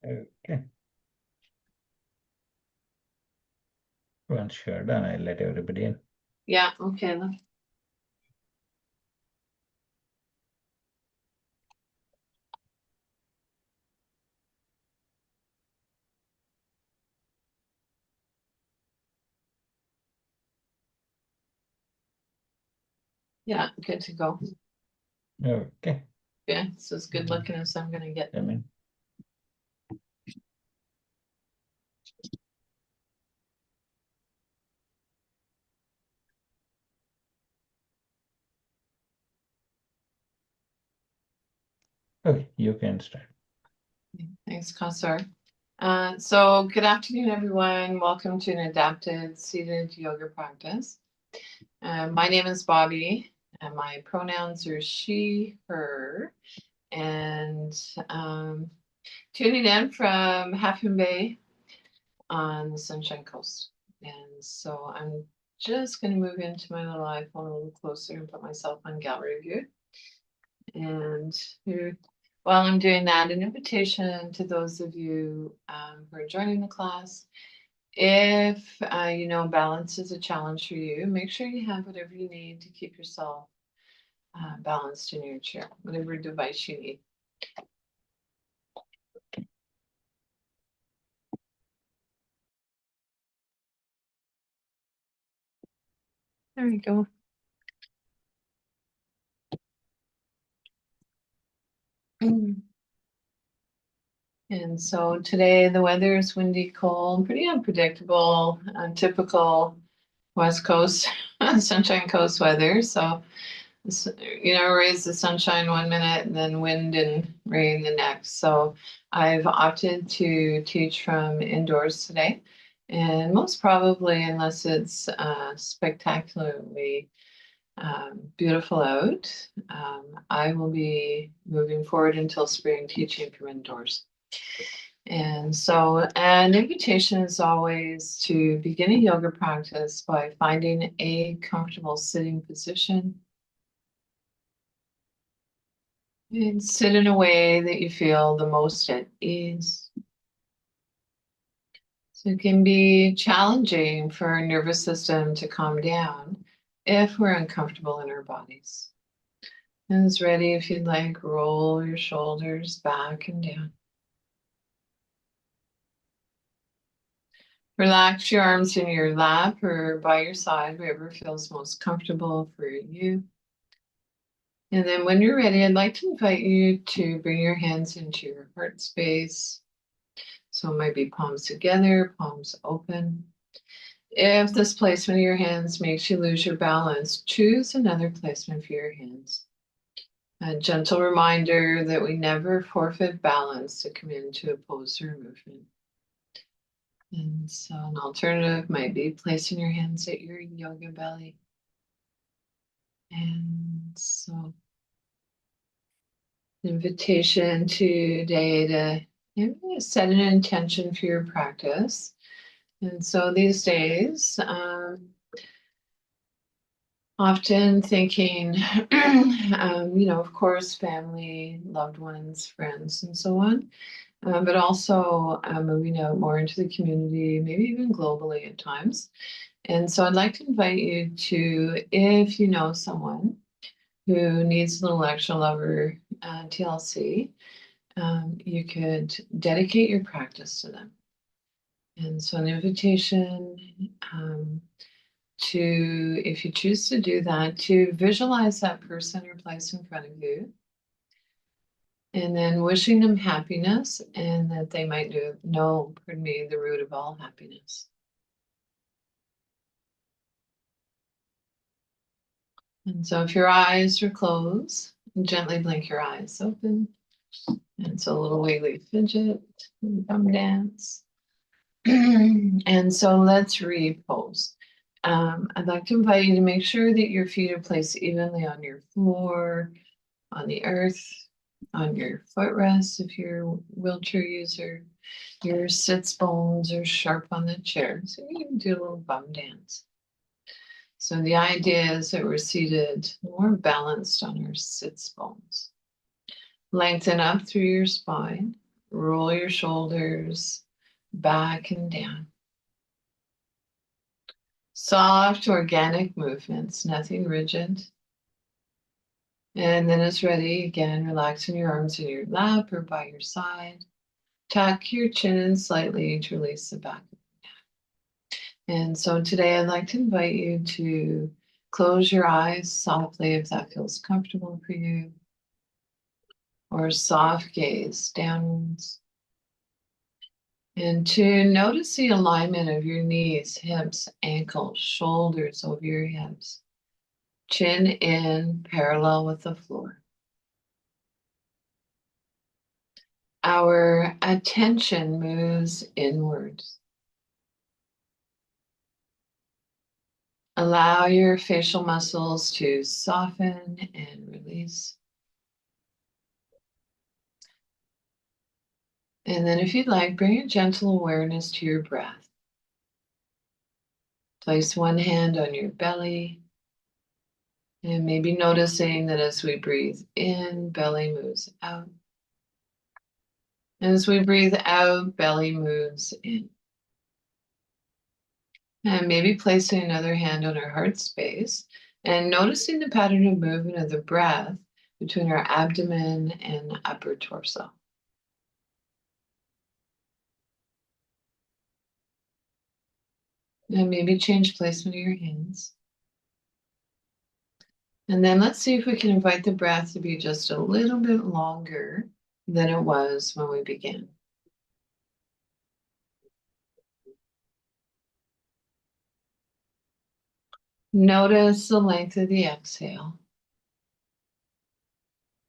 Okay. Once you're done, I'll let everybody in. Yeah, okay. Yeah, good to go. Okay. Yeah, so it's good looking as I'm gonna get Come in. Okay, you can start. Thanks, Kausar. So good afternoon, everyone. Welcome to an adapted seated yoga practice. My name is Bobbie, and my pronouns are she, her, and tuning in from Half Moon Bay on the Sunshine Coast. And so I'm just going to move into my little iPhone a little closer and put myself on gallery view. And while I'm doing that, an invitation to those of you who are joining the class. If you know balance is a challenge for you, make sure you have whatever you need to keep yourself balanced in your chair, whatever device you need. There we go. And so today the weather is windy, cold, pretty unpredictable, typical West Coast, Sunshine Coast weather. So, rays the sunshine one minute and then wind and rain the next. So I've opted to teach from indoors today. And most probably, unless it's spectacularly beautiful out, I will be moving forward until spring teaching from indoors. And so an invitation is always to begin a yoga practice by finding a comfortable sitting position. And sit in a way that you feel the most at ease. So it can be challenging for our nervous system to calm down if we're uncomfortable in our bodies. And it's ready if you'd like, roll your shoulders back and down. Relax your arms in your lap or by your side, wherever feels most comfortable for you. And then when you're ready, I'd like to invite you to bring your hands into your heart space. So it might be palms together, palms open. If this placement of your hands makes you lose your balance, choose another placement for your hands. A gentle reminder that we never forfeit balance to come into a pose or movement. And so an alternative might be placing your hands at your yoga belly. And so invitation today to set an intention for your practice. And so these days, often thinking, of course, family, loved ones, friends, and so on, but also moving out more into the community, maybe even globally at times. And so I'd like to invite you to, if you know someone who needs a little extra love or TLC, you could dedicate your practice to them. And so an invitation to, if you choose to do that, to visualize that person or place in front of you. And then wishing them happiness and that they might know, the root of all happiness. And so if your eyes are closed, gently blink your eyes open. And so a little wiggly fidget, thumb dance. And so let's repose. I'd like to invite you to make sure that your feet are placed evenly on your floor, on the earth, on your footrest if you're a wheelchair user. Your sits bones are sharp on the chair, so you can do a little bum dance. So the idea is that we're seated more balanced on our sits bones. Lengthen up through your spine. Roll your shoulders back and down. Soft, organic movements, nothing rigid. And then it's ready, again, relaxing your arms in your lap or by your side. Tuck your chin in slightly to release the back of the neck. And so today I'd like to invite you to close your eyes softly if that feels comfortable for you. Or soft gaze downwards. And to notice the alignment of your knees, hips, ankles, shoulders over your hips. Chin in, parallel with the floor. Our attention moves inwards. Allow your facial muscles to soften and release. And then if you'd like, bring a gentle awareness to your breath. Place one hand on your belly. And maybe noticing that as we breathe in, belly moves out. And as we breathe out, belly moves in. And maybe placing another hand on our heart space and noticing the pattern of movement of the breath between our abdomen and upper torso. And maybe change placement of your hands. And then let's see if we can invite the breath to be just a little bit longer than it was when we began. Notice the length of the exhale.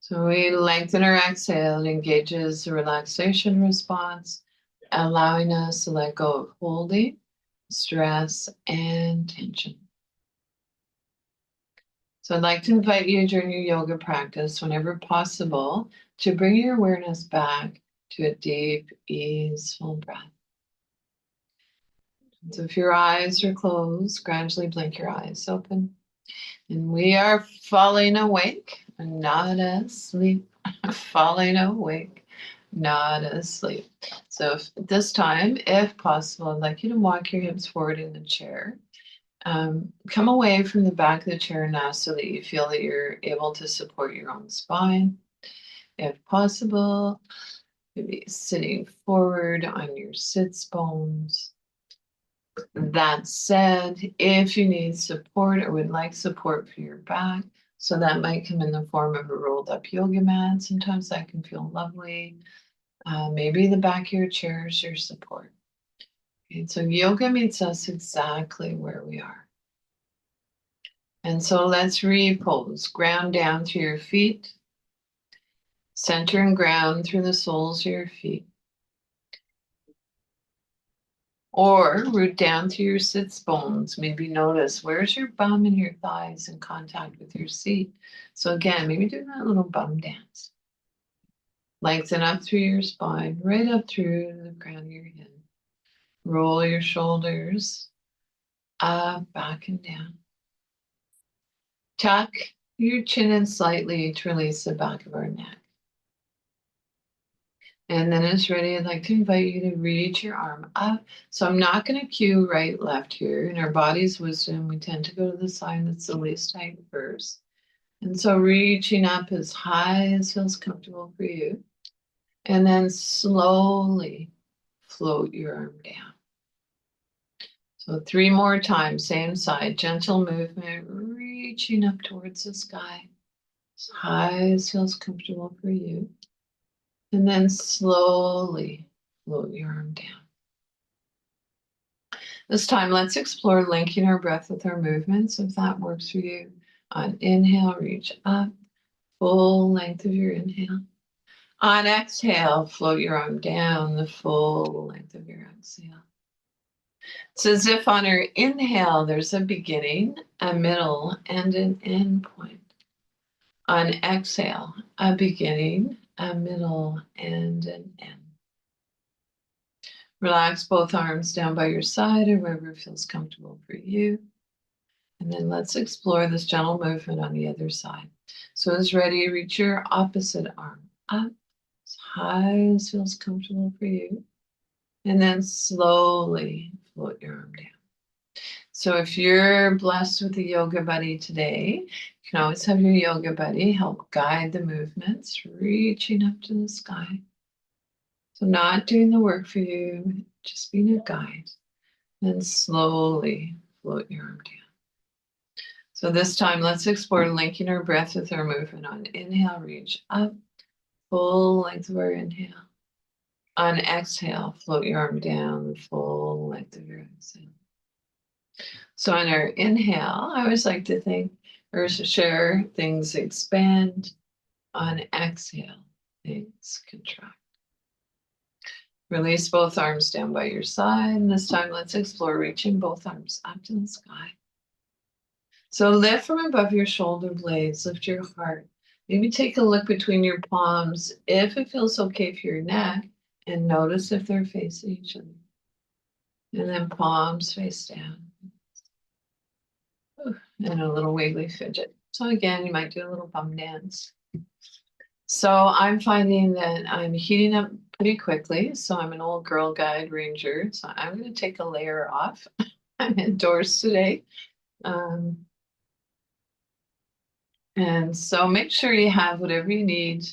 So we lengthen our exhale, it engages the relaxation response, allowing us to let go of holding, stress, and tension. So I'd like to invite you during your yoga practice, whenever possible, to bring your awareness back to a deep, easeful breath. So if your eyes are closed, gradually blink your eyes open. And we are falling awake, not asleep. Falling awake, not asleep. So if, this time, if possible, I'd like you to walk your hips forward in the chair. Come away from the back of the chair now so that you feel that you're able to support your own spine. If possible, maybe sitting forward on your sits bones. That said, if you need support or would like support for your back, so that might come in the form of a rolled up yoga mat. Sometimes that can feel lovely. Maybe the back of your chair is your support. Okay, so yoga meets us exactly where we are. And so let's repose. Ground down through your feet. Center and ground through the soles of your feet. Or root down through your sits bones. Maybe notice where's your bum and your thighs in contact with your seat. So again, maybe do that little bum dance. Lengthen up through your spine, right up through the crown of your head. Roll your shoulders up, back, and down. Tuck your chin in slightly to release the back of our neck. And then it's ready, I'd like to invite you to reach your arm up. So I'm not going to cue right, left here. In our body's wisdom, we tend to go to the side that's the least tight first. And so reaching up as high as feels comfortable for you. And then slowly float your arm down. So 3 more times, same side, gentle movement, reaching up towards the sky. As high as feels comfortable for you. And then slowly float your arm down. This time, let's explore linking our breath with our movements, if that works for you. On inhale, reach up, full length of your inhale. On exhale, float your arm down, the full length of your exhale. It's as if on our inhale, there's a beginning, a middle, and an end point. On exhale, a beginning, a middle, and an end. Relax both arms down by your side or wherever feels comfortable for you. And then let's explore this gentle movement on the other side. So as ready, reach your opposite arm up as high as feels comfortable for you. And then slowly float your arm down. So if you're blessed with a yoga buddy today, you can always have your yoga buddy help guide the movements, reaching up to the sky. So not doing the work for you, just being a guide. And slowly float your arm down. So this time, let's explore linking our breath with our movement. On inhale, reach up, full length of our inhale. On exhale, float your arm down, full length of your exhale. So on our inhale, I always like to think or share things expand. On exhale, things contract. Release both arms down by your side. And this time, let's explore reaching both arms up to the sky. So lift from above your shoulder blades, lift your heart. Maybe take a look between your palms if it feels okay for your neck, and notice if they're facing each other. And then palms face down. And a little wiggly fidget. So again, you might do a little bum dance. So I'm finding that I'm heating up pretty quickly. So I'm an old Girl Guide ranger. So I'm going to take a layer off. I'm indoors today. And so make sure you have whatever you need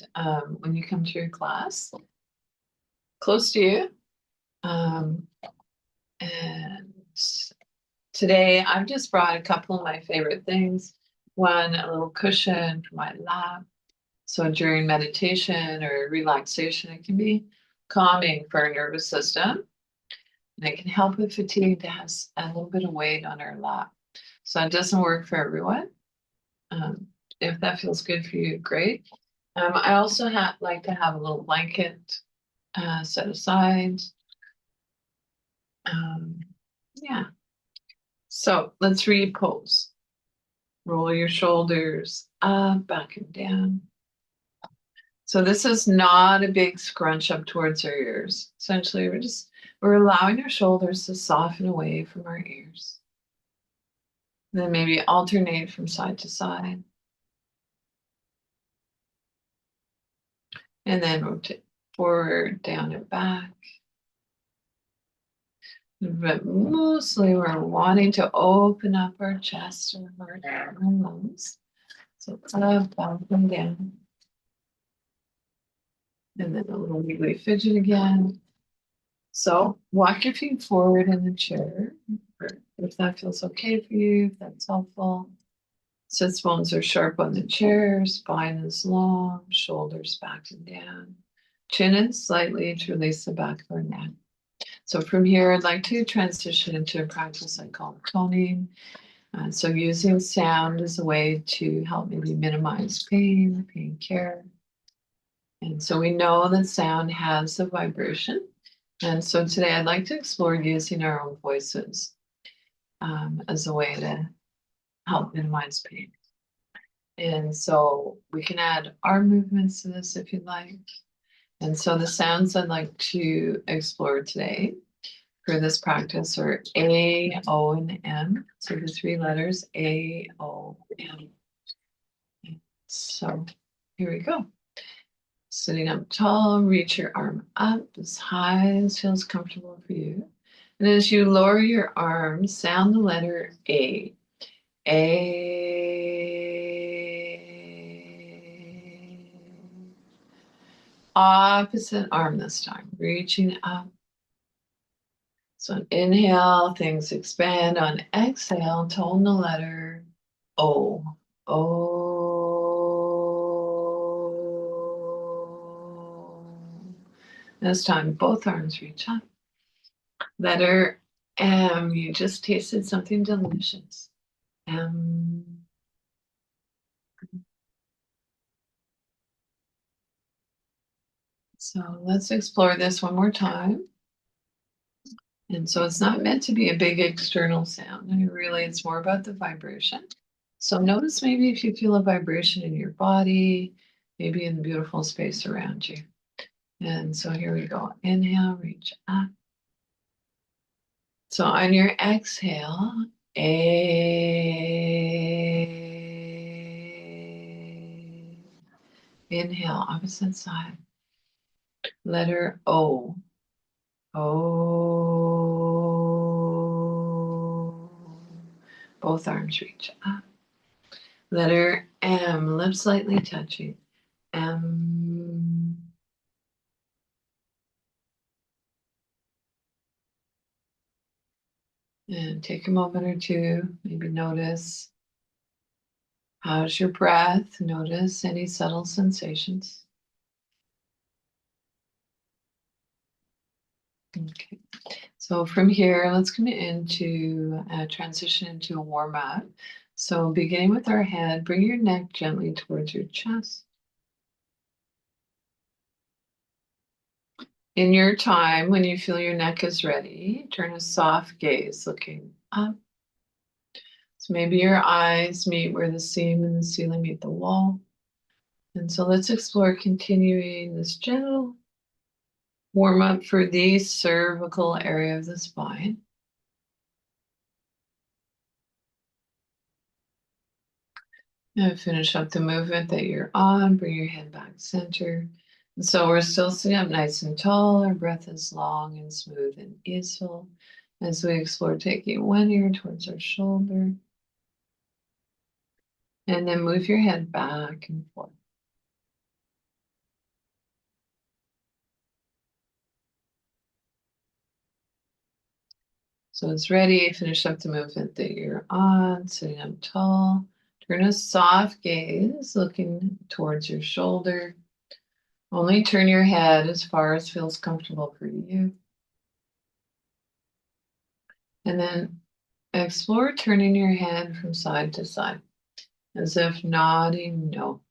when you come to your class, close to you. And today I've just brought a couple of my favorite things. One, a little cushion for my lap. So during meditation or relaxation, it can be calming for our nervous system. And it can help with fatigue to have a little bit of weight on our lap. So it doesn't work for everyone. If that feels good for you, great. I also like to have a little blanket set aside. Yeah. So let's repose. Roll your shoulders up, back and down. So this is not a big scrunch up towards our ears. Essentially, we're allowing our shoulders to soften away from our ears. Then maybe alternate from side to side. And then rotate forward, down and back. But mostly we're wanting to open up our chest and our lungs. So up, and down. And then a little wiggly fidget again. So walk your feet forward in the chair, if that feels okay for you, if that's helpful. Sits bones are sharp on the chair, spine is long, shoulders back and down. Chin in slightly to release the back of our neck. So from here, I'd like to transition into a practice I call toning. So using sound as a way to help maybe minimize pain care. And so we know that sound has a vibration. And so today I'd like to explore using our own voices as a way to help minimize pain. And so we can add arm movements to this if you'd like. And so the sounds I'd like to explore today for this practice are A, O, and M. So the three letters A, O, M. So here we go. Sitting up tall, reach your arm up as high as feels comfortable for you. And as you lower your arm, sound the letter A. A. Opposite arm this time, reaching up. So on inhale, things expand. On exhale, tone the letter O. O. This time, both arms reach up. Letter M. You just tasted something delicious. M. So let's explore this one more time. And so it's not meant to be a big external sound. I mean, really, it's more about the vibration. So notice maybe if you feel a vibration in your body, maybe in the beautiful space around you. And so here we go. Inhale, reach up. So on your exhale, A. Inhale, opposite side. Letter O. O. Both arms reach up. Letter M, lips lightly touching. M. And take a moment or two, maybe notice how's your breath. Notice any subtle sensations. Okay. So from here, let's come into transition into a warm up. So beginning with our head, bring your neck gently towards your chest. In your time, when you feel your neck is ready, turn a soft gaze looking up. So maybe your eyes meet where the seam and the ceiling meet the wall. And so let's explore continuing this gentle warm up for the cervical area of the spine. And finish up the movement that you're on. Bring your head back center. And so we're still sitting up nice and tall. Our breath is long and smooth and easeful as we explore taking one ear towards our shoulder. And then move your head back and forth. So it's ready. Finish up the movement that you're on, sitting up tall. Turn a soft gaze looking towards your shoulder. Only turn your head as far as feels comfortable for you. And then explore turning your head from side to side, as if nodding no.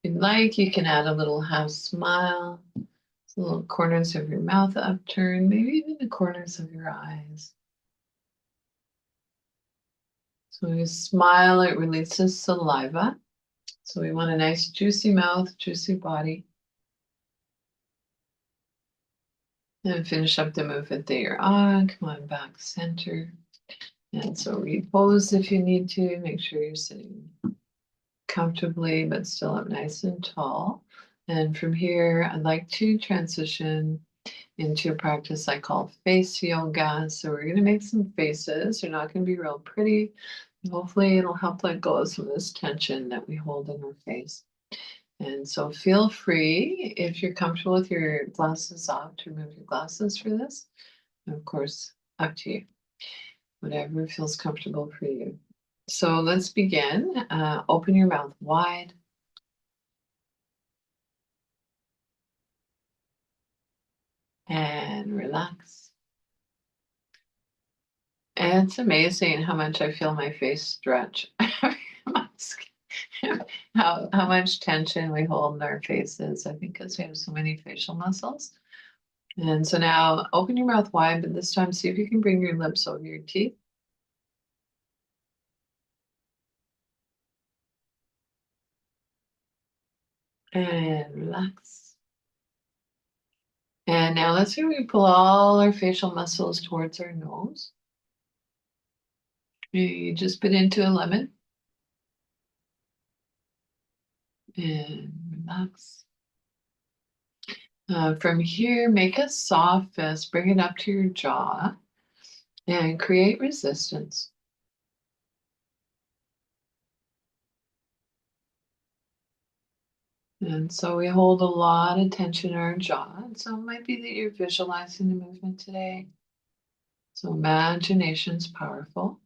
If you'd like, you can add a little half smile, the little corners of your mouth upturned, maybe even the corners of your eyes. So when you smile, it releases saliva. So we want a nice juicy mouth, juicy body. And finish up the movement that you're on. Come on back center. And so repose if you need to. Make sure you're sitting comfortably, but still up nice and tall. And from here, I'd like to transition into a practice I call face yoga. So we're going to make some faces. They're not going to be real pretty. Hopefully it'll help let go of some of this tension that we hold in our face. And so feel free, if you're comfortable with your glasses off, to remove your glasses for this. And of course, up to you. Whatever feels comfortable for you. So let's begin. Open your mouth wide. And relax. And it's amazing how much I feel my face stretch. how much tension we hold in our faces. I think because we have so many facial muscles. And so now open your mouth wide, but this time see if you can bring your lips over your teeth. And relax. And now let's see if we pull all our facial muscles towards our nose. You just bit into a lemon. And relax. From here, make a soft fist, bring it up to your jaw, and create resistance. And so we hold a lot of tension in our jaw. And so it might be that you're visualizing the movement today. So imagination's powerful.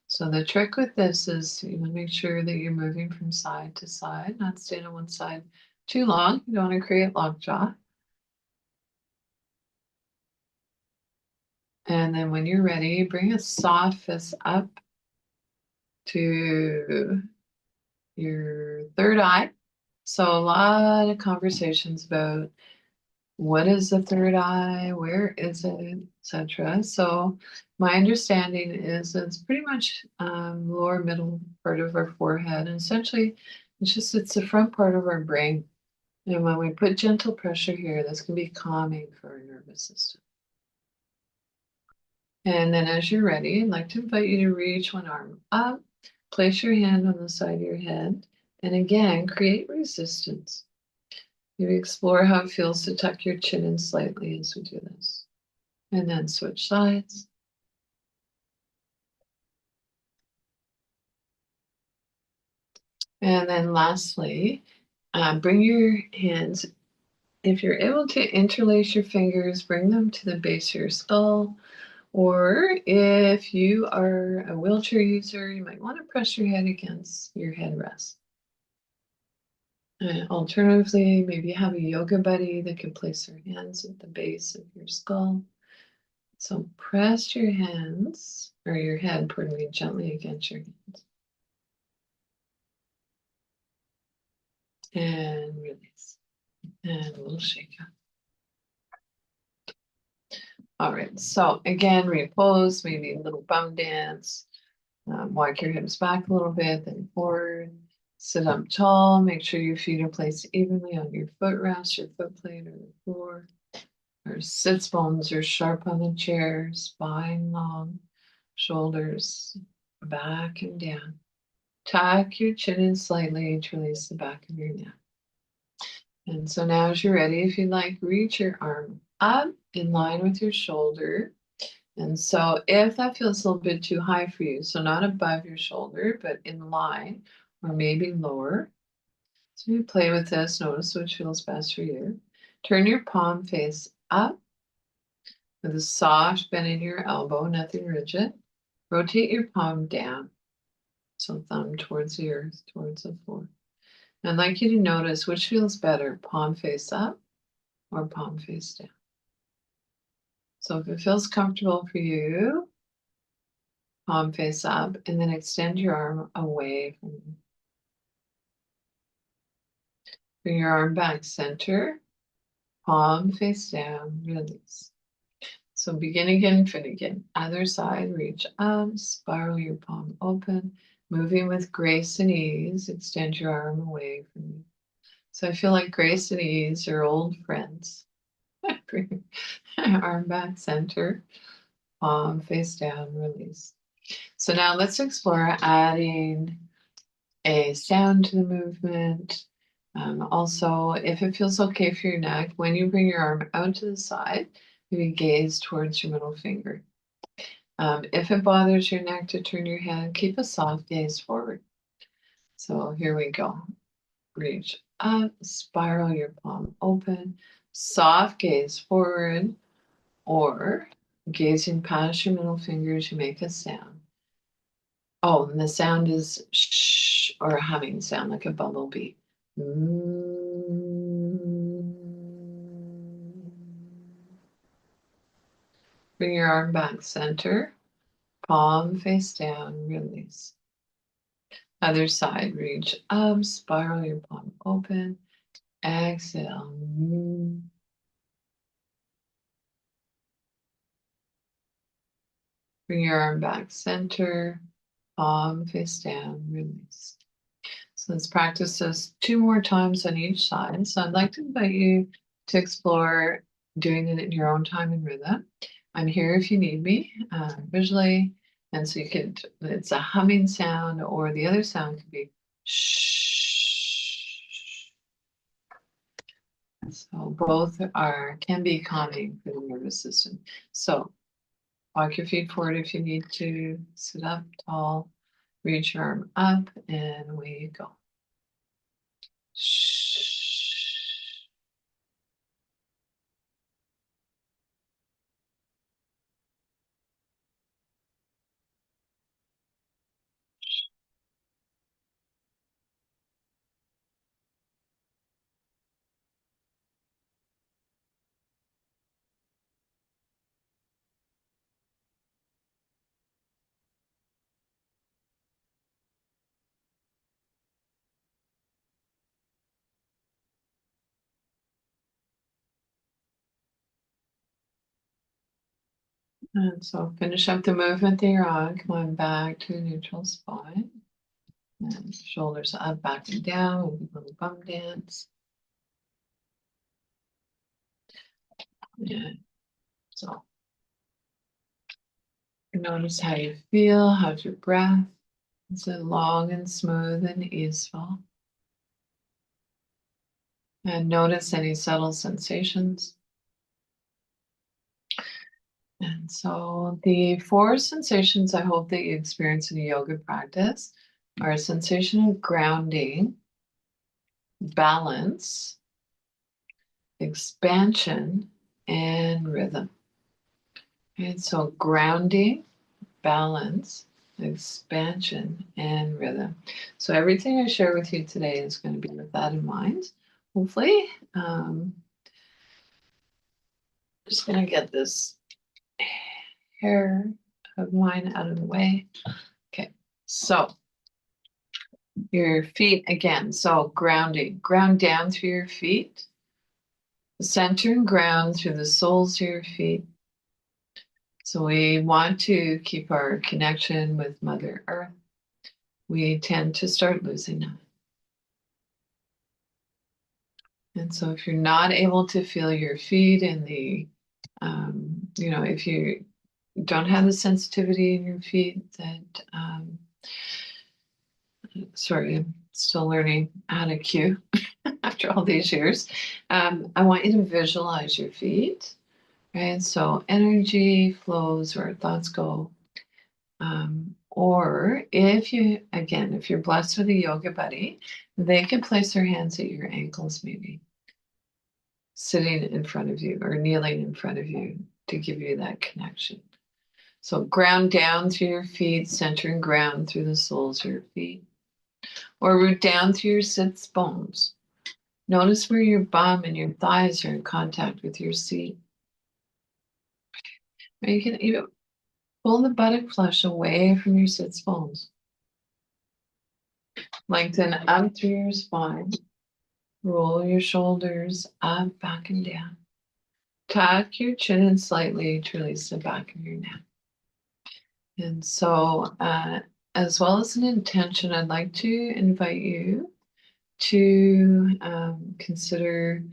So the trick with this is you want to make sure that you're moving from side to side, not staying on one side too long. You don't want to create lockjaw. And then when you're ready, bring a soft fist up to your third eye. So a lot of conversations about what is the third eye, where is it, etc. So my understanding is it's pretty much lower middle part of our forehead, and essentially it's the front part of our brain. And when we put gentle pressure here, this can be calming for our nervous system. And then as you're ready, I'd like to invite you to reach one arm up, place your hand on the side of your head, And again, create resistance. Maybe explore how it feels to tuck your chin in slightly as we do this. And then switch sides. And then lastly, bring your hands, if you're able to interlace your fingers, bring them to the base of your skull. Or if you are a wheelchair user, you might want to press your head against your headrest. Alternatively, maybe you have a yoga buddy that can place their hands at the base of your skull. So press your hands, or your head, pardon me, gently against your hands. And release. And a little shake up. All right, so again, repose, maybe a little bum dance. Walk your hips back a little bit, then forward. Sit up tall. Make sure your feet are placed evenly on your footrest, your foot plate, or the floor. Our sits bones are sharp on the chair, spine long, shoulders back and down. Tuck your chin in slightly to release the back of your neck. And so now as you're ready, if you'd like, reach your arm up in line with your shoulder. And so if that feels a little bit too high for you, so not above your shoulder, but in line or maybe lower. So you play with this, notice which feels best for you. Turn your palm face up with a soft bend in your elbow, nothing rigid. Rotate your palm down. So thumb towards the earth, towards the floor. And I'd like you to notice which feels better, palm face up or palm face down. So if it feels comfortable for you, palm face up, and then extend your arm away from you. Bring your arm back center, palm face down, release. So begin again, fin again. Other side, reach up, spiral your palm open, moving with grace and ease, extend your arm away from you. So I feel like grace and ease are old friends. Bring your arm back center, palm face down, release. So now let's explore adding a sound to the movement. Also, if it feels okay for your neck, when you bring your arm out to the side, maybe gaze towards your middle finger. If it bothers your neck to turn your head, keep a soft gaze forward. So here we go. Reach up, spiral your palm open, soft gaze forward, or gazing past your middle fingers, you make a sound. Oh, and the sound is shh, or a humming sound like a bumblebee. Bring your arm back center, palm face down, release. Other side, reach up, spiral your palm open, exhale. Bring your arm back center, palm face down, release. So let's practice this 2 more times on each side. So I'd like to invite you to explore doing it in your own time and rhythm. I'm here if you need me visually. And so you could, it's a humming sound, or the other sound could be shh. So both can be calming for the nervous system. So walk your feet forward if you need to, sit up tall, reach your arm up, and away you go. Shh. And so finish up the movement that you're on. Come on back to a neutral spine. And shoulders up, back and down. We'll do a little bum dance. Yeah. So notice how you feel. How's your breath? Is it long and smooth and easeful? And notice any subtle sensations. And so the 4 sensations I hope that you experience in a yoga practice are a sensation of grounding, balance, expansion, and rhythm. And so grounding, balance, expansion, and rhythm. So everything I share with you today is going to be with that in mind. Hopefully, just going to get this hair of mine out of the way. Okay, so your feet again. So grounding, ground down through your feet, center and ground through the soles of your feet. So we want to keep our connection with Mother Earth. We tend to start losing that. And so if you're not able to feel your feet in the, if you don't have the sensitivity in your feet, that, sorry, I'm still learning how to cue after all these years. I want you to visualize your feet, right? So energy flows where thoughts go. Or if you're blessed with a yoga buddy, they can place their hands at your ankles, maybe sitting in front of you or kneeling in front of you to give you that connection. So ground down through your feet, center and ground through the soles of your feet, or root down through your sits bones. Notice where your bum and your thighs are in contact with your seat. Or you can even pull the buttock flesh away from your sits bones. Lengthen up through your spine. Roll your shoulders up, back, and down. Tuck your chin in slightly to release the back of your neck. And so, as well as an intention, I'd like to invite you to consider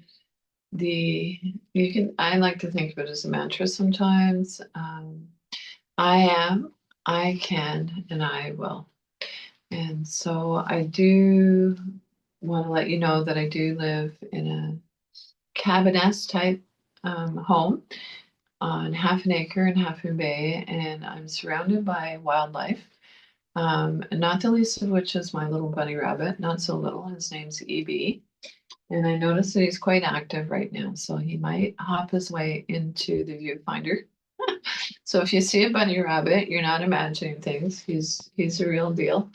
I like to think of it as a mantra sometimes. I am, I can, and I will. And so I do want to let you know that I do live in a cabin-esque type home on half an acre in Half Moon Bay, and I'm surrounded by wildlife, not the least of which is my little bunny rabbit, not so little. His name's EB, and I notice that he's quite active right now, so he might hop his way into the viewfinder. So if you see a bunny rabbit, you're not imagining things. He's a real deal.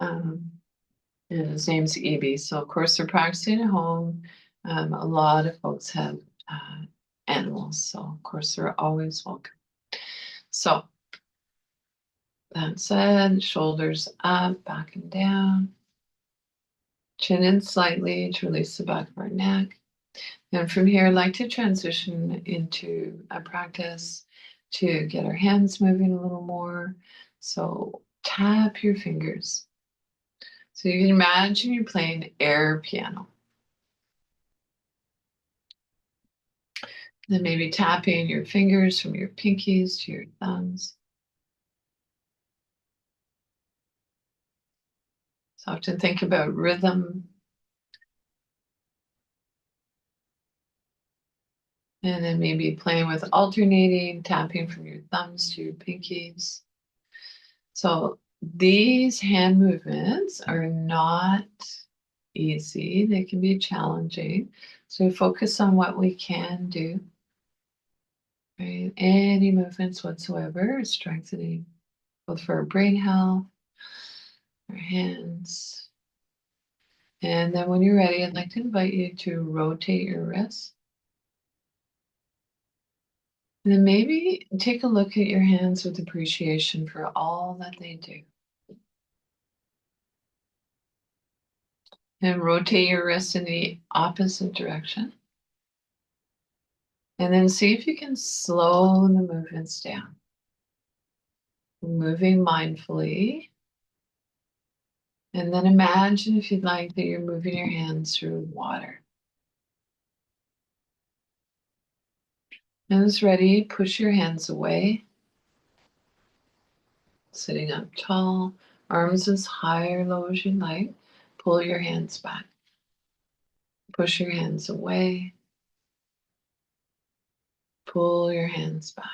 And his name's EB. So of course they're practicing at home. A lot of folks have animals, so of course they're always welcome. So that said, shoulders up, back and down. Chin in slightly to release the back of our neck. And from here, I'd like to transition into a practice to get our hands moving a little more. So tap your fingers. So you can imagine you're playing air piano. Then maybe tapping your fingers from your pinkies to your thumbs. So often think about rhythm. And then maybe playing with alternating, tapping from your thumbs to your pinkies. So these hand movements are not easy. They can be challenging. So we focus on what we can do. Right? Any movements whatsoever is strengthening, both for our brain health, our hands. And then when you're ready, I'd like to invite you to rotate your wrists. And then maybe take a look at your hands with appreciation for all that they do. And rotate your wrists in the opposite direction. And then see if you can slow the movements down. Moving mindfully. And then imagine, if you'd like, that you're moving your hands through water. And as ready, push your hands away. Sitting up tall, arms as high or low as you like. Pull your hands back. Push your hands away. Pull your hands back.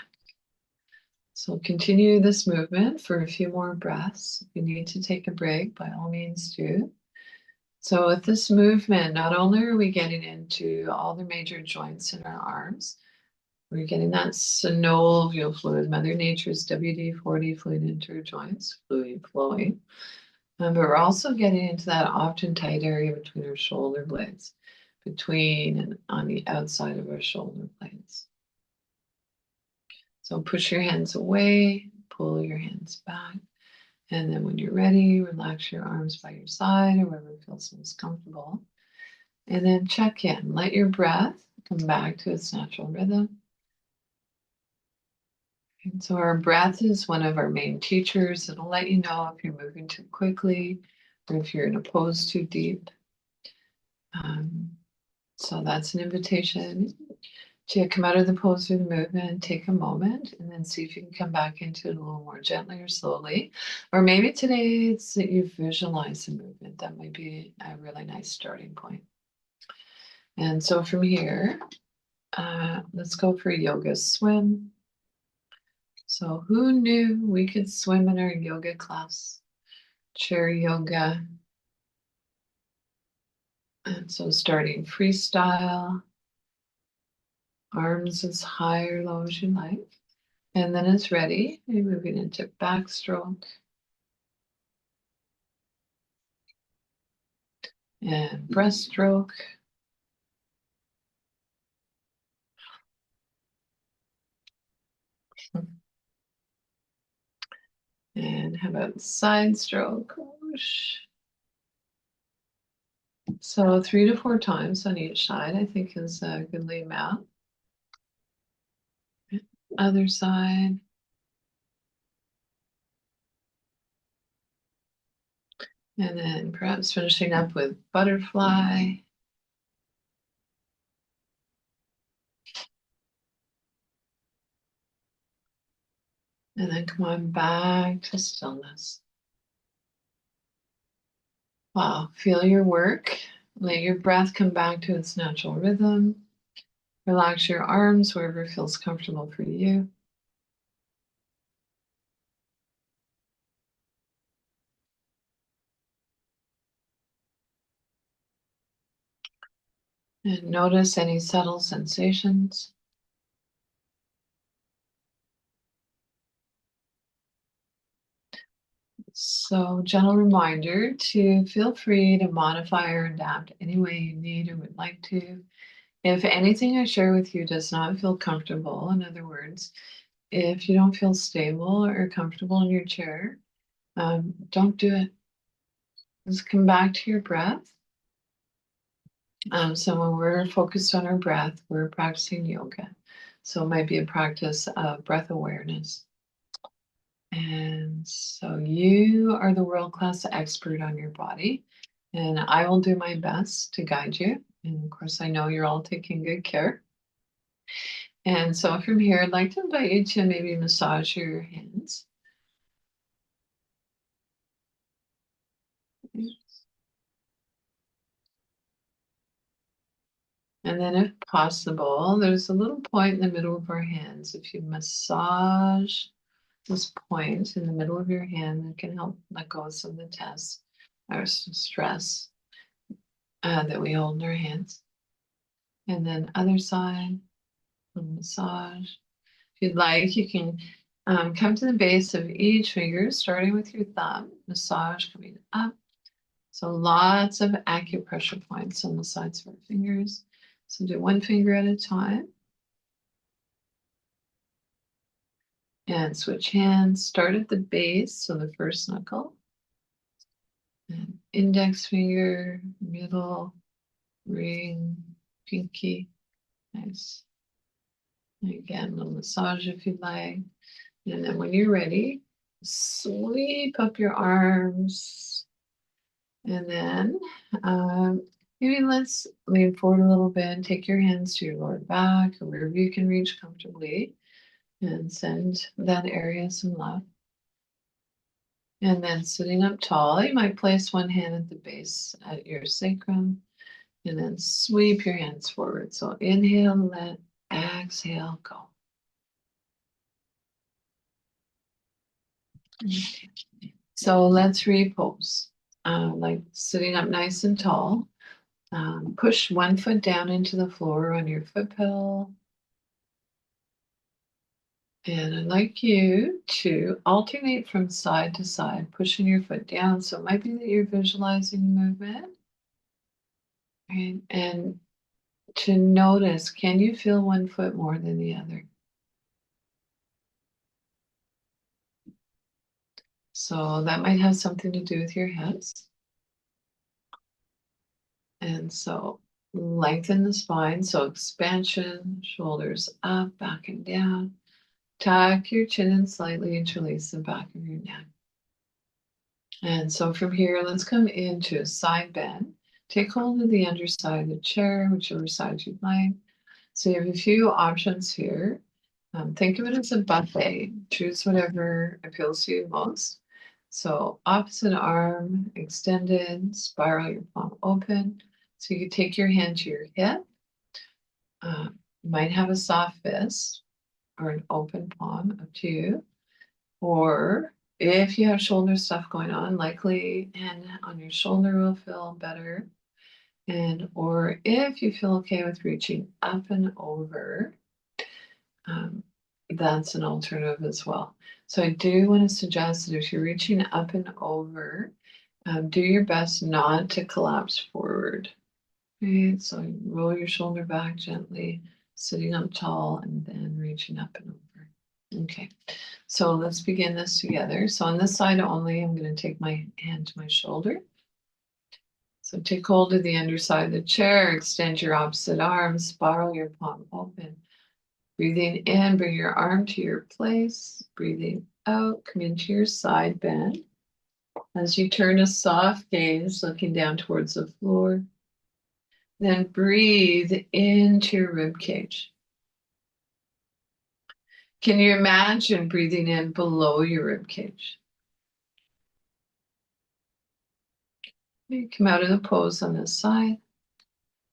So continue this movement for a few more breaths. If you need to take a break, by all means do. So with this movement, not only are we getting into all the major joints in our arms, we're getting that synovial fluid, Mother Nature's WD-40 fluid into our joints, fluid flowing. But we're also getting into that often tight area between our shoulder blades, between and on the outside of our shoulder blades. So push your hands away, pull your hands back. And then when you're ready, relax your arms by your side or wherever feels most comfortable. And then check in. Let your breath come back to its natural rhythm. And so our breath is one of our main teachers. It'll let you know if you're moving too quickly or if you're in a pose too deep. So that's an invitation to come out of the pose or the movement, take a moment, and then see if you can come back into it a little more gently or slowly. Or maybe today it's that you visualize the movement. That might be a really nice starting point. And so from here, let's go for a yoga swim. So who knew we could swim in our yoga class? Chair yoga. And so starting freestyle, arms as high or low as you like. And then it's ready, you're moving into backstroke and breaststroke. And how about side stroke? Whoosh. So 3 to 4 times on each side, I think is a goodly amount. Other side. And then perhaps finishing up with butterfly. And then come on back to stillness. Wow, feel your work. Let your breath come back to its natural rhythm. Relax your arms wherever feels comfortable for you. And notice any subtle sensations. So, gentle reminder to feel free to modify or adapt any way you need or would like to. If anything I share with you does not feel comfortable, in other words, if you don't feel stable or comfortable in your chair, don't do it. Just come back to your breath. So when we're focused on our breath, we're practicing yoga. So it might be a practice of breath awareness. And so you are the world-class expert on your body, and I will do my best to guide you. And of course, I know you're all taking good care. And so from here, I'd like to invite you to maybe massage your hands. And then if possible, there's a little point in the middle of our hands. If you massage this point in the middle of your hand, it can help let go of some of the tense or stress that we hold in our hands. And then other side, a little massage. If you'd like, you can come to the base of each finger, starting with your thumb, massage coming up. So lots of acupressure points on the sides of our fingers. So do one finger at a time. And switch hands. Start at the base, so the first knuckle. And index finger, middle, ring, pinky. Nice. And again, a little massage if you'd like. And then when you're ready, sweep up your arms. And then maybe let's lean forward a little bit and take your hands to your lower back or wherever you can reach comfortably and send that area some love. And then sitting up tall, you might place one hand at the base at your sacrum And then sweep your hands forward. So inhale, let, exhale, go. Okay. So let's repose. Like sitting up nice and tall. Push one foot down into the floor on your foot pedal. And I'd like you to alternate from side to side, pushing your foot down. So it might be that you're visualizing movement. Right? And to notice, can you feel one foot more than the other? So that might have something to do with your hips. And so lengthen the spine. So expansion, shoulders up, back and down. Tuck your chin in slightly, interlace the back of your neck. And so from here, let's come into a side bend. Take hold of the underside of the chair, whichever side you'd like. So you have a few options here. Think of it as a buffet. Choose whatever appeals to you most. So opposite arm extended, spiral your palm open. So you take your hand to your hip. You might have a soft fist or an open palm, up to you. Or if you have shoulder stuff going on, likely hand on your shoulder will feel better. And or if you feel okay with reaching up and over, that's an alternative as well. So I do want to suggest that if you're reaching up and over, do your best not to collapse forward. Right? So roll your shoulder back gently, sitting up tall, and then reaching up and over. Okay, so let's begin this together. So on this side only, I'm going to take my hand to my shoulder. So take hold of the underside of the chair, extend your opposite arm, spiral your palm open. Breathing in, bring your arm to your place. Breathing out, come into your side bend. As you turn a soft gaze, looking down towards the floor. Then breathe into your rib cage. Can you imagine breathing in below your rib cage? You come out of the pose on this side.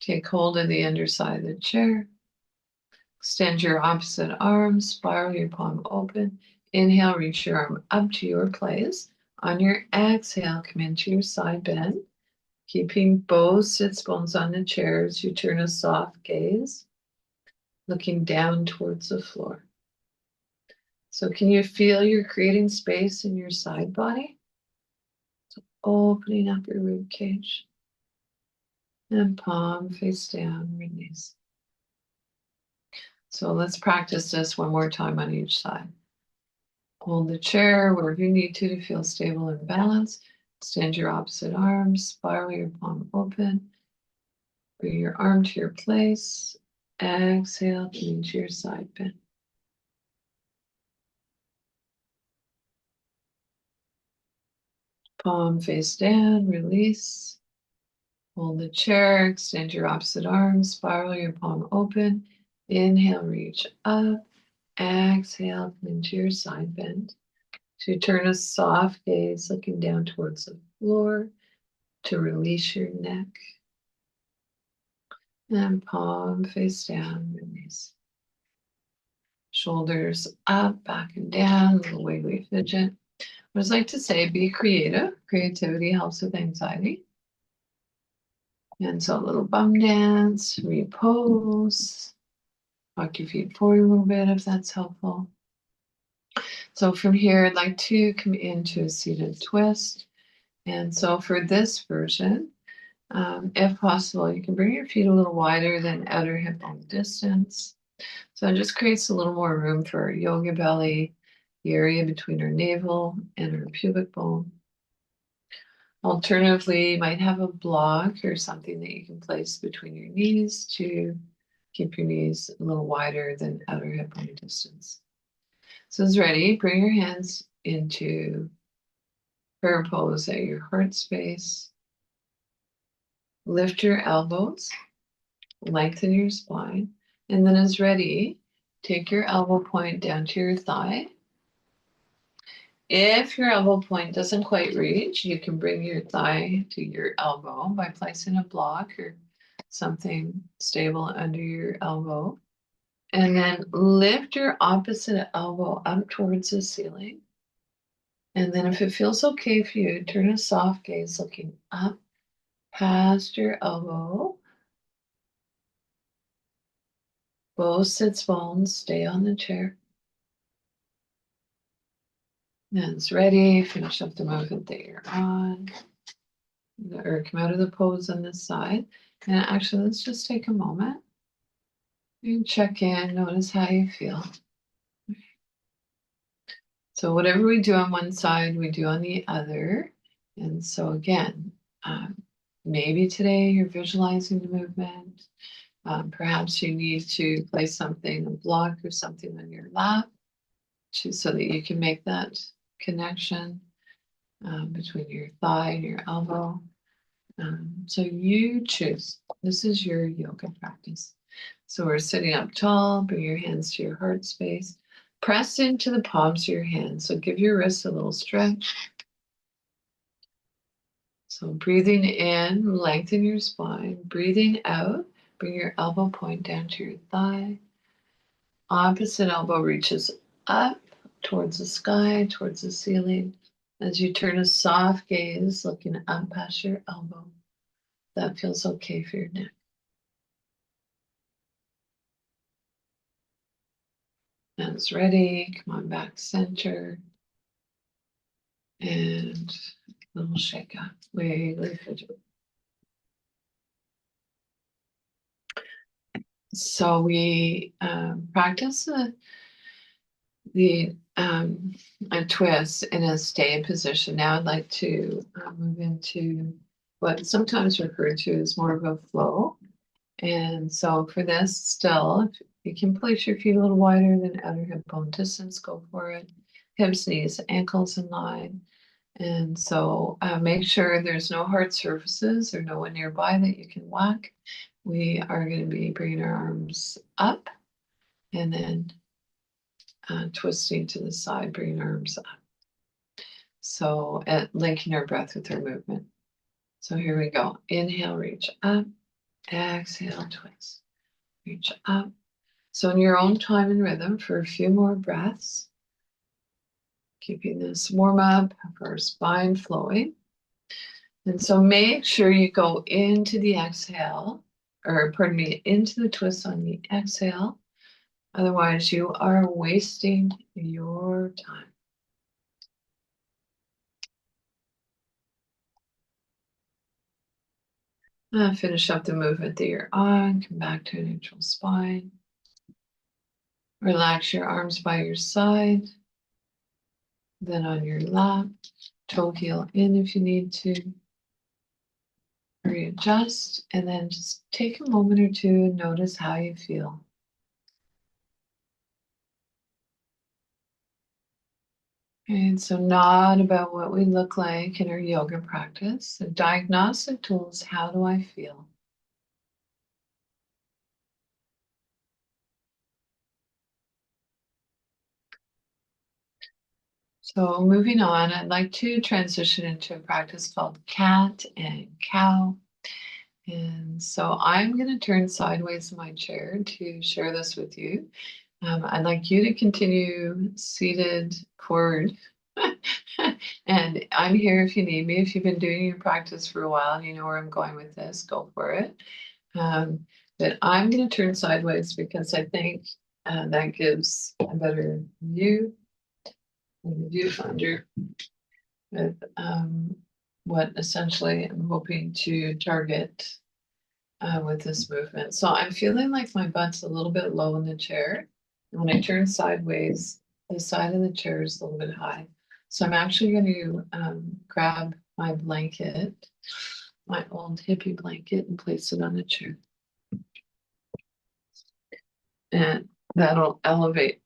Take hold of the underside of the chair. Extend your opposite arm, spiral your palm open. Inhale, reach your arm up to your place. On your exhale, come into your side bend. Keeping both sits bones on the chair as you turn a soft gaze, looking down towards the floor. So can you feel you're creating space in your side body? So opening up your rib cage. And palm face down, release. So let's practice this one more time on each side. Hold the chair wherever you need to feel stable and balanced. Extend your opposite arm, spiral your palm open. Bring your arm to your place. Exhale, come into your side bend. Palm face down, release. Hold the chair, extend your opposite arm, spiral your palm open. Inhale, reach up. Exhale, come into your side bend. To turn a soft gaze looking down towards the floor to release your neck. And palm face down, release. Shoulders up, back and down, little wiggly fidget. I always like to say, be creative. Creativity helps with anxiety. And so a little bum dance, repose. Walk your feet forward a little bit if that's helpful. So from here, I'd like to come into a seated twist. And so for this version, if possible, you can bring your feet a little wider than outer hip bone distance. So it just creates a little more room for our yoga belly, the area between our navel and our pubic bone. Alternatively, you might have a block or something that you can place between your knees to keep your knees a little wider than outer hip bone distance. So as ready, bring your hands into prayer pose at your heart space. Lift your elbows, lengthen your spine, and then as ready, take your elbow point down to your thigh. If your elbow point doesn't quite reach, you can bring your thigh to your elbow by placing a block or something stable under your elbow. And then lift your opposite elbow up towards the ceiling. And then if it feels okay for you, turn a soft gaze looking up past your elbow. Both sits bones stay on the chair. Hands ready. Finish up the movement that you're on. Or come out of the pose on this side. And actually, let's just take a moment. You check in, notice how you feel. So whatever we do on one side, we do on the other. And so again, maybe today you're visualizing the movement. Perhaps you need to place something, a block or something on your lap, so that you can make that connection between your thigh and your elbow. So you choose. This is your yoga practice. So we're sitting up tall, bring your hands to your heart space, press into the palms of your hands. So give your wrists a little stretch. So breathing in, lengthen your spine. Breathing out, bring your elbow point down to your thigh. Opposite elbow reaches up towards the sky, towards the ceiling. As you turn a soft gaze, looking up past your elbow. That feels okay for your neck. Hands ready. Come on back center. And a little shake up. Wiggly fidget. So we practice a twist in a stay position. Now I'd like to move into what sometimes referred to as more of a flow. And so for this, still, if you can place your feet a little wider than outer hip bone distance, go for it. Hips, knees, ankles in line. And so make sure there's no hard surfaces or no one nearby that you can whack. We are going to be bringing our arms up and then twisting to the side, bringing our arms up. So linking our breath with our movement. So here we go. Inhale, reach up. Exhale, twist. Reach up. So in your own time and rhythm for a few more breaths, keeping this warm up of our spine flowing. And so make sure you go into the exhale, or pardon me, into the twist on the exhale. Otherwise, you are wasting your time. Finish up the movement that you're on. Come back to a neutral spine. Relax your arms by your side. Then on your lap. Toe heel in if you need to. Readjust. And then just take a moment or two and notice how you feel. And so not about what we look like in our yoga practice. The diagnostic tool is how do I feel? So moving on, I'd like to transition into a practice called cat and cow. And so I'm going to turn sideways in my chair to share this with you. I'd like you to continue seated forward. And I'm here if you need me. If you've been doing your practice for a while and you know where I'm going with this, go for it. But I'm going to turn sideways because I think that gives a better view in the viewfinder with what essentially I'm hoping to target with this movement. So I'm feeling like my butt's a little bit low in the chair. And when I turn sideways, the side of the chair is a little bit high. So I'm actually going to grab my blanket, my old hippie blanket, and place it on the chair. And that'll elevate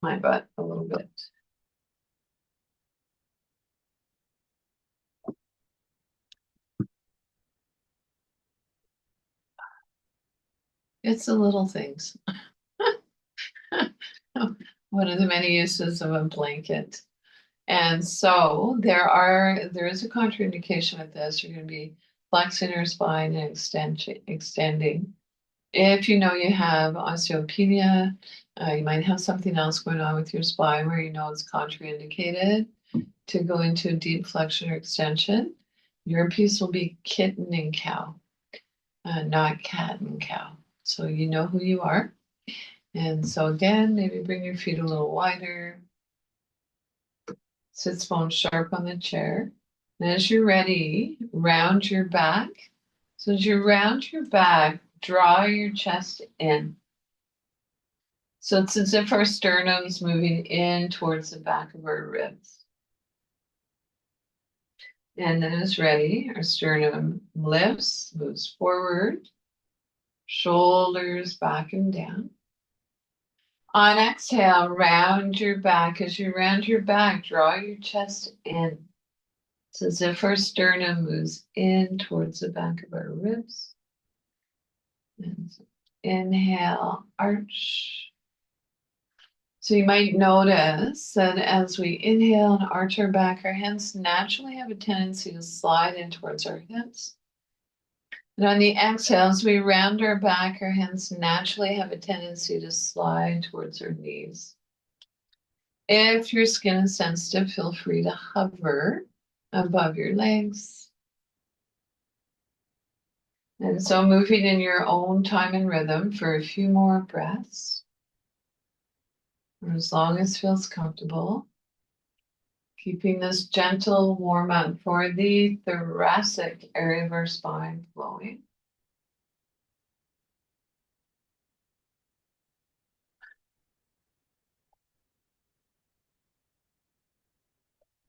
my butt a little bit. It's the little things. One of the many uses of a blanket. And so there is a contraindication with this. You're going to be flexing your spine and extending. If you know you have osteopenia, you might have something else going on with your spine where you know it's contraindicated to go into deep flexion or extension. Your piece will be kitten and cow, not cat and cow. So you know who you are. And so again, maybe bring your feet a little wider. Sits bone sharp on the chair. And as you're ready, round your back. So as you round your back, draw your chest in. So it's as if our sternum's moving in towards the back of our ribs. And then as ready, our sternum lifts, moves forward, shoulders back and down. On exhale, round your back. As you round your back, draw your chest in. It's as if our sternum moves in towards the back of our ribs. And inhale, arch. So you might notice that as we inhale and arch our back, our hands naturally have a tendency to slide in towards our hips. And on the exhale, as we round our back, our hands naturally have a tendency to slide towards our knees. If your skin is sensitive, feel free to hover above your legs. And so moving in your own time and rhythm for a few more breaths, or as long as feels comfortable. Keeping this gentle warm up for the thoracic area of our spine flowing.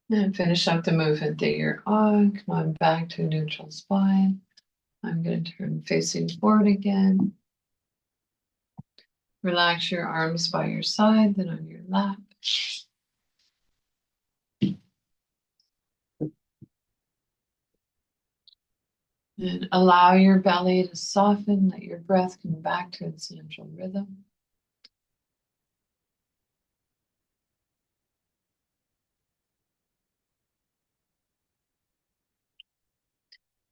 And finish up the movement that you're on. Come on back to a neutral spine. I'm going to turn facing forward again. Relax your arms by your side, then on your lap. And allow your belly to soften, let your breath come back to its natural rhythm.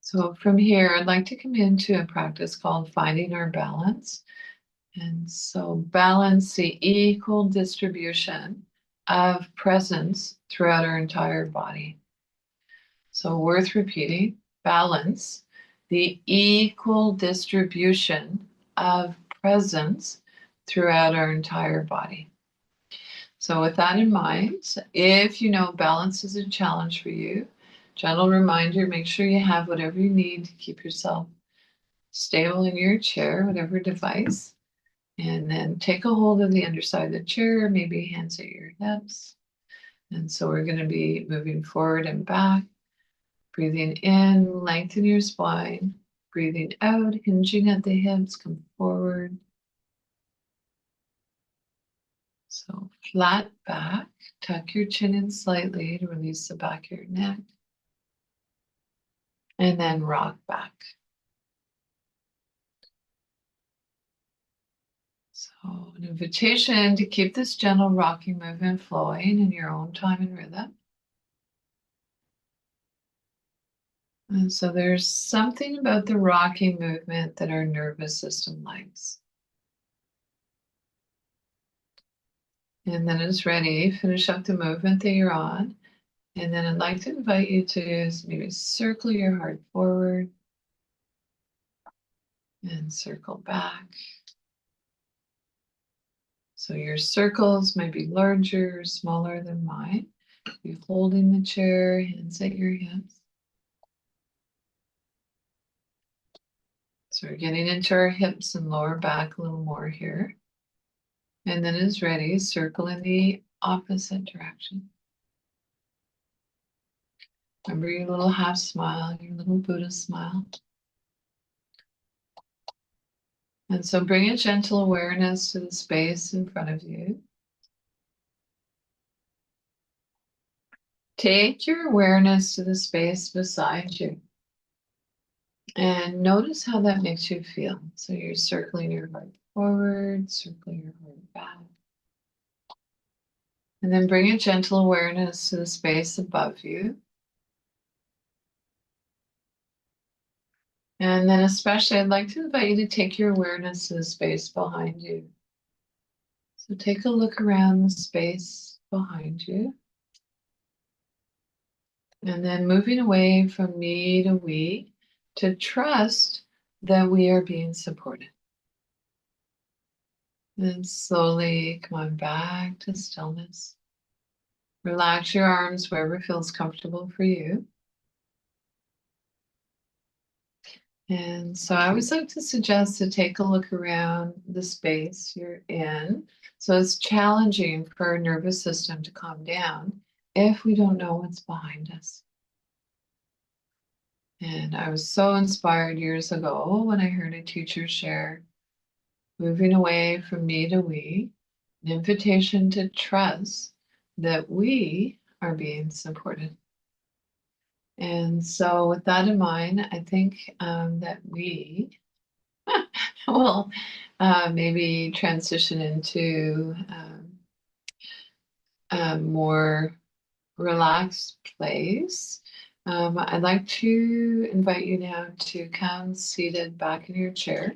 So from here, I'd like to come into a practice called finding our balance. And so balance the equal distribution of presence throughout our entire body. So worth repeating, balance the equal distribution of presence throughout our entire body. So with that in mind, if you know balance is a challenge for you, gentle reminder, make sure you have whatever you need to keep yourself stable in your chair, whatever device. And then take a hold of the underside of the chair, maybe hands at your hips. And so we're going to be moving forward and back. Breathing in, lengthen your spine. Breathing out, hinging at the hips, come forward. So flat back, tuck your chin in slightly to release the back of your neck. And then rock back. So an invitation to keep this gentle rocking movement flowing in your own time and rhythm. And so there's something about the rocking movement that our nervous system likes. And then it's ready, finish up the movement that you're on. And then I'd like to invite you to maybe circle your heart forward and circle back. So your circles might be larger or smaller than mine. You're holding the chair, hands at your hips. So we're getting into our hips and lower back a little more here. And then as ready, circle in the opposite direction. Remember your little half smile, your little Buddha smile. And so bring a gentle awareness to the space in front of you. Take your awareness to the space beside you. And notice how that makes you feel. So you're circling your heart forward, circling your heart back. And then bring a gentle awareness to the space above you. And then especially, I'd like to invite you to take your awareness to the space behind you. So take a look around the space behind you. And then moving away from me to we, to trust that we are being supported. Then slowly come on back to stillness. Relax your arms wherever feels comfortable for you. And so I always like to suggest to take a look around the space you're in. So it's challenging for our nervous system to calm down if we don't know what's behind us. And I was so inspired years ago when I heard a teacher share, moving away from me to we, an invitation to trust that we are being supported. And so with that in mind, I think that we will maybe transition into a more relaxed place. I'd like to invite you now to come seated back in your chair.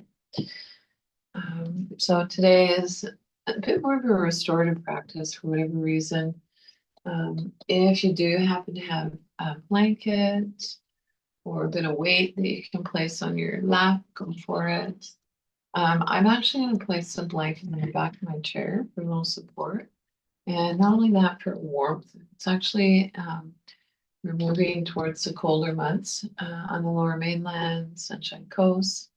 So today is a bit more of a restorative practice for whatever reason. If you do happen to have a blanket or a bit of weight that you can place on your lap, go for it. I'm actually going to place the blanket in the back of my chair for a little support. And not only that, for warmth, it's actually, we're moving towards the colder months on the Lower Mainland, Sunshine Coast.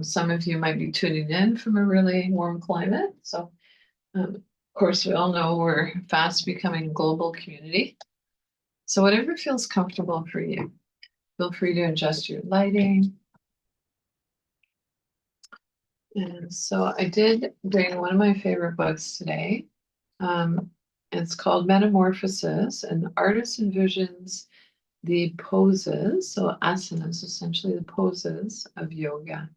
Some of you might be tuning in from a really warm climate. So, of course, we all know we're fast becoming a global community. So whatever feels comfortable for you, feel free to adjust your lighting. And so I did bring one of my favorite books today. It's called Metamorphosis, and the artist envisions the poses, so asanas, essentially the poses of yoga.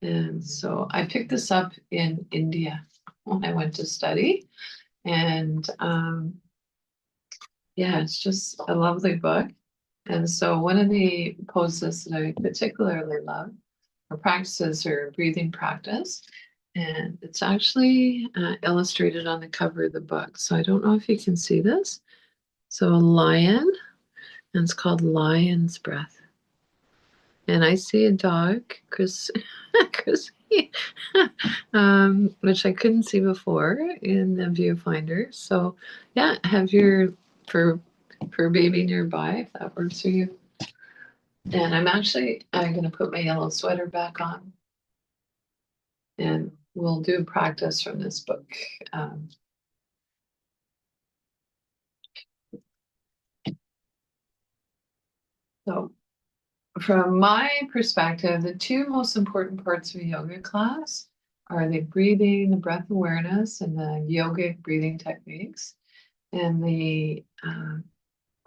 And so I picked this up in India when I went to study. And yeah, it's just a lovely book. And so one of the poses that I particularly love or practices or breathing practice. And it's actually illustrated on the cover of the book. So I don't know if you can see this. So a lion, and it's called Lion's Breath. And I see a dog, Chris, which I couldn't see before in the viewfinder. So yeah, have your fur baby nearby if that works for you. And I'm going to put my yellow sweater back on. And we'll do practice from this book. So from my perspective, the two most important parts of a yoga class are the breathing, the breath awareness, and the yogic breathing techniques, and the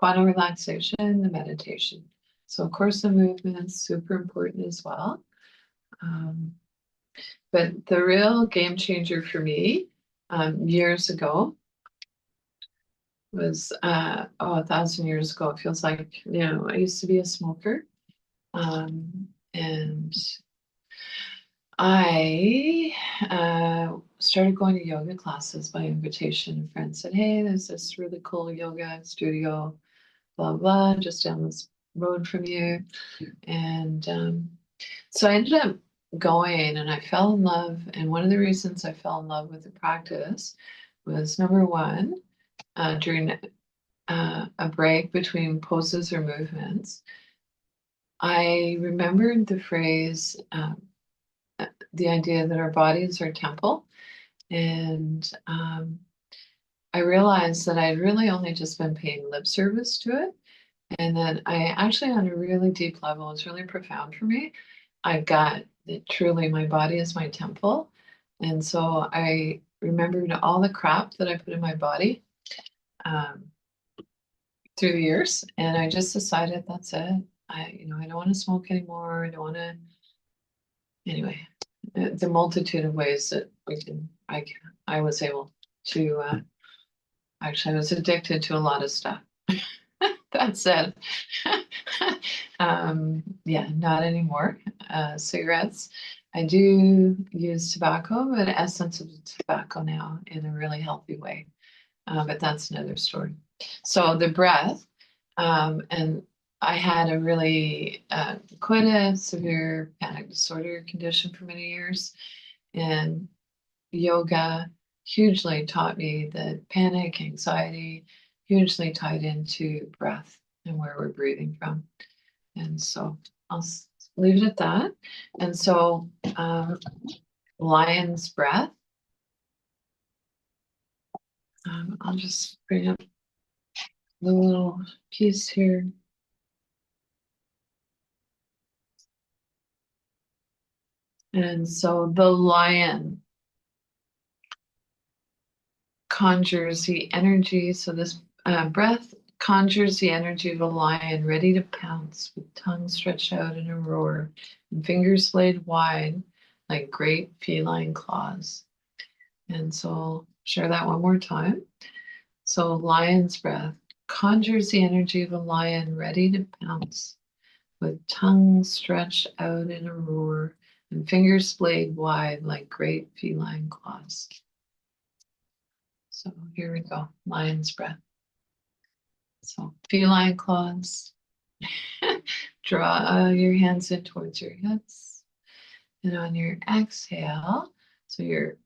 final relaxation, the meditation. So of course, the movement is super important as well. But the real game changer for me years ago was 1,000 years ago. It feels like, I used to be a smoker. And I started going to yoga classes by invitation. A friend said, hey, there's this really cool yoga studio, blah, blah, just down this road from you. And so I ended up going and I fell in love. And one of the reasons I fell in love with the practice was number one, during a break between poses or movements, I remembered the phrase, the idea that our body is our temple. And I realized that I'd really only just been paying lip service to it. And that I actually, on a really deep level, it's really profound for me. I got that truly my body is my temple. And so I remembered all the crap that I put in my body through the years. And I just decided that's it. I don't want to smoke anymore. I don't want to, anyway, the multitude of ways that I was able to, actually I was addicted to a lot of stuff. That said, Yeah, not anymore. Cigarettes. I do use tobacco, but essence of tobacco now in a really healthy way. But that's another story. So the breath, and I had a really quite a severe panic disorder condition for many years, and yoga hugely taught me that panic, anxiety, hugely tied into breath and where we're breathing from. And so I'll leave it at that. And so lion's breath. I'll just bring up the little piece here. And so the lion conjures the energy. So this breath conjures the energy of a lion ready to pounce with tongue stretched out in a roar and fingers laid wide like great feline claws. And so I'll share that one more time. So lion's breath conjures the energy of a lion ready to pounce with tongue stretched out in a roar and fingers splayed wide like great feline claws. So here we go, lion's breath. So feline claws. Draw your hands in towards your hips. And on your exhale, so your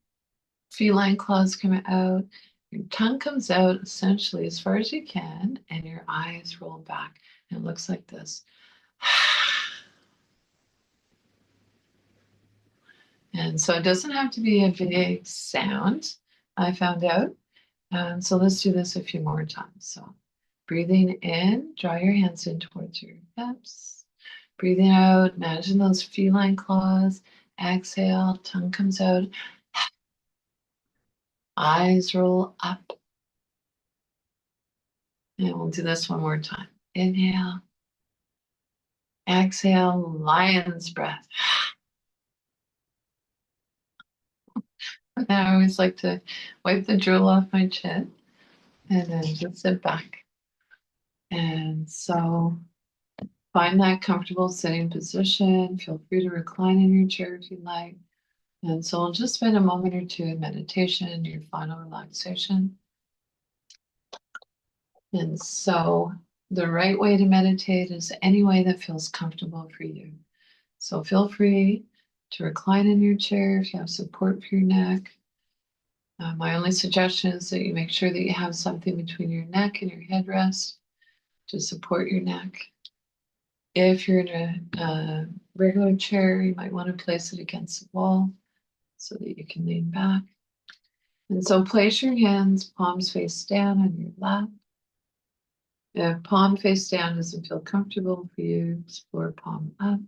feline claws come out, your tongue comes out essentially as far as you can, and your eyes roll back. And it looks like this. And so it doesn't have to be a big sound, I found out. So let's do this a few more times. So breathing in, draw your hands in towards your hips. Breathing out, imagine those feline claws. Exhale, tongue comes out. Eyes roll up. And we'll do this one more time. Inhale. Exhale, lion's breath. And I always like to wipe the drool off my chin and then just sit back. And so find that comfortable sitting position. Feel free to recline in your chair if you like. And so we'll just spend a moment or two in meditation, your final relaxation. And so the right way to meditate is any way that feels comfortable for you. So feel free to recline in your chair if you have support for your neck. My only suggestion is that you make sure that you have something between your neck and your headrest to support your neck. If you're in a regular chair, you might want to place it against the wall so that you can lean back. And so place your hands palms face down on your lap. If palm face down doesn't feel comfortable for you, explore palm up.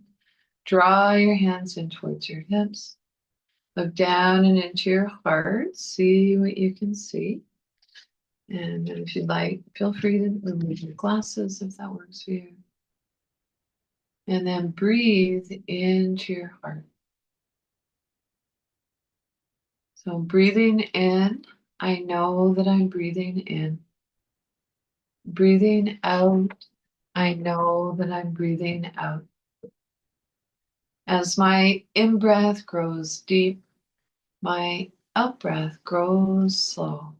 Draw your hands in towards your hips. Look down and into your heart. See what you can see. And if you'd like, feel free to remove your glasses if that works for you. And then breathe into your heart. So breathing in, I know that I'm breathing in. Breathing out, I know that I'm breathing out. As my in-breath grows deep, my out-breath grows slow.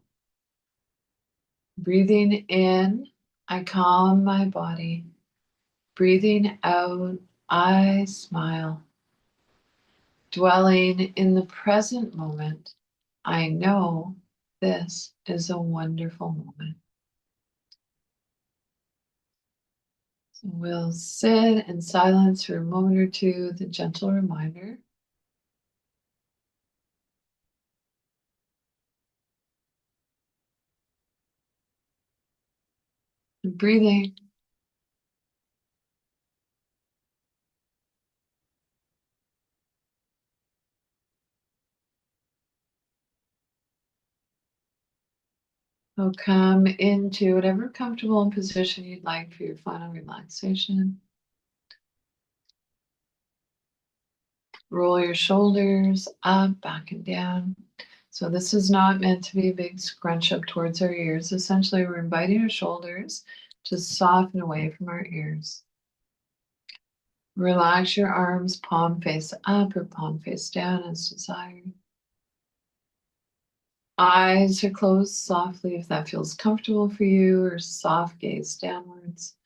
Breathing in, I calm my body. Breathing out, I smile. Dwelling in the present moment, I know this is a wonderful moment. So we'll sit in silence for a moment or two with a gentle reminder. And breathing. So come into whatever comfortable position you'd like for your final relaxation. Roll your shoulders up, back and down. So this is not meant to be a big scrunch up towards our ears. Essentially, we're inviting our shoulders to soften away from our ears. Relax your arms, palm face up or palm face down as desired. Eyes are closed softly if that feels comfortable for you, or soft gaze downwards.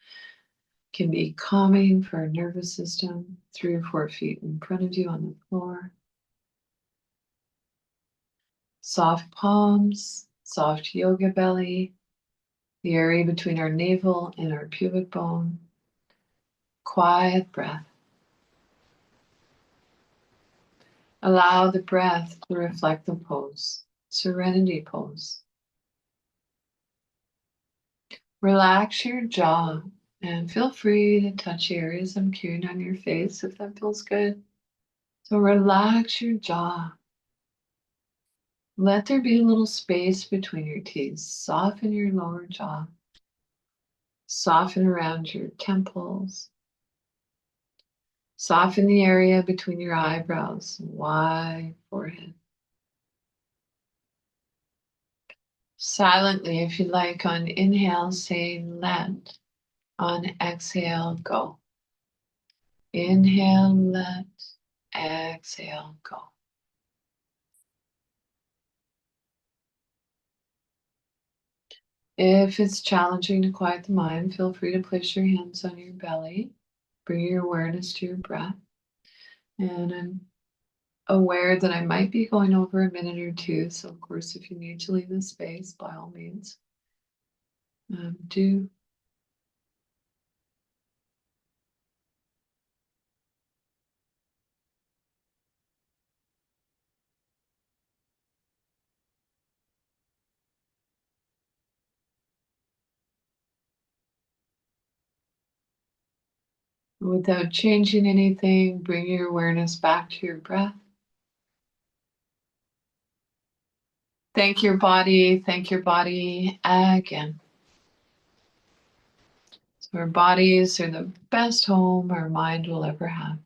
Can be calming for our nervous system. 3 or 4 feet in front of you on the floor. Soft palms, soft yoga belly, the area between our navel and our pubic bone. Quiet breath. Allow the breath to reflect the pose, serenity pose. Relax your jaw and feel free to touch areas I'm cueing on your face if that feels good. So relax your jaw. Let there be a little space between your teeth. Soften your lower jaw. Soften around your temples. Soften the area between your eyebrows. Wide forehead. Silently, if you like, on inhale, say let. On exhale, go. Inhale, let. Exhale, go. If it's challenging to quiet the mind, feel free to place your hands on your belly. Bring your awareness to your breath. And I'm aware that I might be going over a minute or two. So, of course, if you need to leave the space, by all means, do. Without changing anything, bring your awareness back to your breath. Thank your body again. So our bodies are the best home our mind will ever have.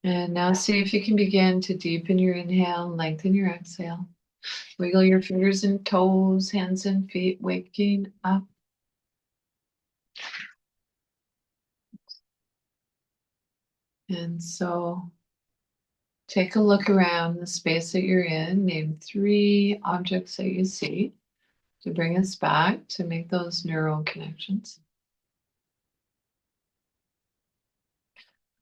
And now see if you can begin to deepen your inhale and lengthen your exhale. Wiggle your fingers and toes, hands and feet, waking up. And so take a look around the space that you're in. Name 3 objects that you see to bring us back to make those neural connections.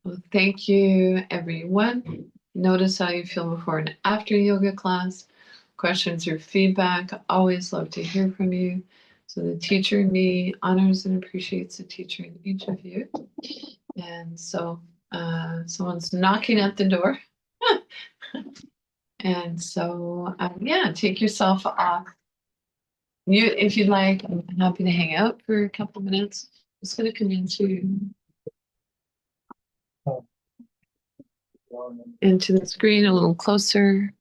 Well, thank you, everyone. Notice how you feel before and after yoga class. Questions or feedback, always love to hear from you. So the teacher in me honors and appreciates the teacher in each of you. And so someone's knocking at the door. And so, yeah, take yourself off. If you'd like, I'm happy to hang out for a couple of minutes. I'm just going to come into the screen a little closer.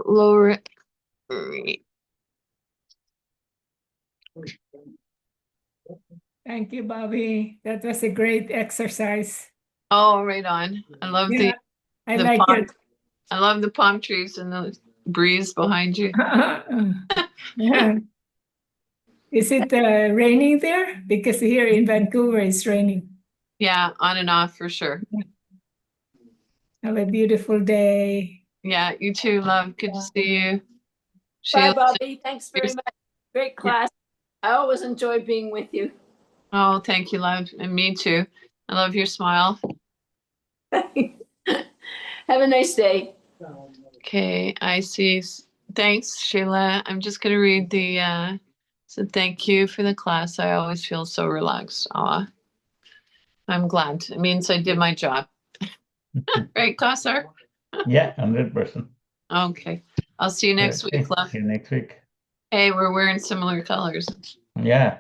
Lower it. Thank you, Bobbie. That was a great exercise. Oh, right on. I love Yeah, I like it. I love the palm trees and the breeze behind you. Yeah. Is it raining there? Because here in Vancouver it's raining. Yeah, on and off for sure. Have a beautiful day. Yeah, you too, love. Good to see you. Bye, Bobbie. Thanks very much. Great class. I always enjoy being with you. Oh, thank you, love. And me too. I love your smile. Have a nice day. Okay, I see. Thanks, Sheila. I'm just going to read the, so thank you for the class. I always feel so relaxed. Aw, I'm glad. It means I did my job. Right, Kassar? Yeah, 100%. Okay. I'll see you next week, love. See you next week. Hey, we're wearing similar colors. Yeah.